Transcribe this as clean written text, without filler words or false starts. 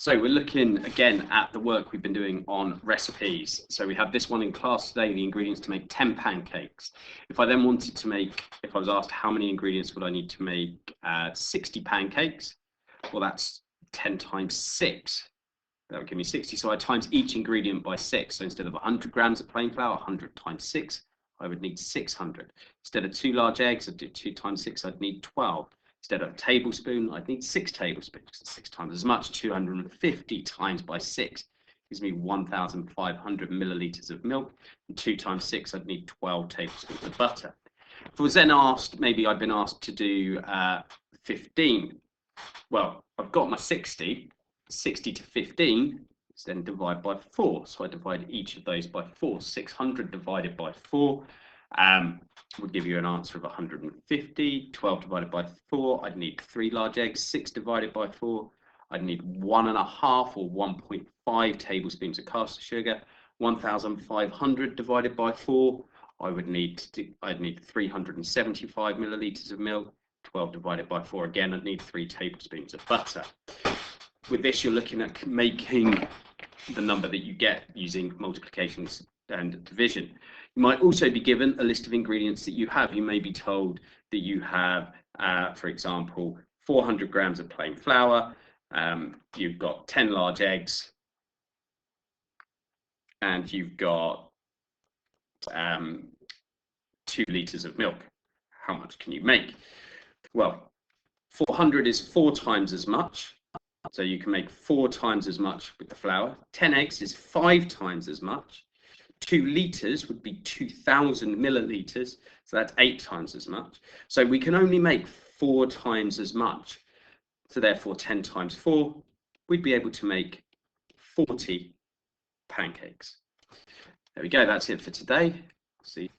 So we're looking again at the work we've been doing on recipes. So we have this one in class today, the ingredients to make 10 pancakes. If I then wanted to make, if I was asked how many ingredients would I need to make 60 pancakes, well, that's 10 times 6. That would give me 60. So I times each ingredient by 6. So instead of 100 grams of plain flour, 100 times 6, I would need 600. Instead of 2 large eggs, I'd do 2 times 6, I'd need 12. Instead of a tablespoon, I'd need 6 tablespoons, 6 times as much. 250 times by 6 gives me 1,500 milliliters of milk. And 2 times 6, I'd need 12 tablespoons of butter. If I was then asked, maybe I've been asked to do 15. Well, I've got my 60. 60 to 15 is then divided by 4. So I divide each of those by 4. 600 divided by 4 would give you an answer of 150. 12 divided by 4, I'd need 3 large eggs. 6 divided by 4, I'd need 1.5 or 1.5 tablespoons of caster sugar. 1,500 divided by 4, I'd need 375 milliliters of milk. 12 divided by 4, again, I'd need 3 tablespoons of butter. With this, you're looking at making the number that you get using multiplications and division. You might also be given a list of ingredients that you have. You may be told that you have, for example, 400 grams of plain flour, you've got 10 large eggs, and you've got 2 liters of milk. How much can you make? Well, 400 is 4 times as much. So you can make 4 times as much with the flour. 10 eggs is 5 times as much. 2 liters would be 2,000 milliliters. So that's 8 times as much. So we can only make 4 times as much. So therefore 10 times 4, we'd be able to make 40 pancakes. There we go. That's it for today. See.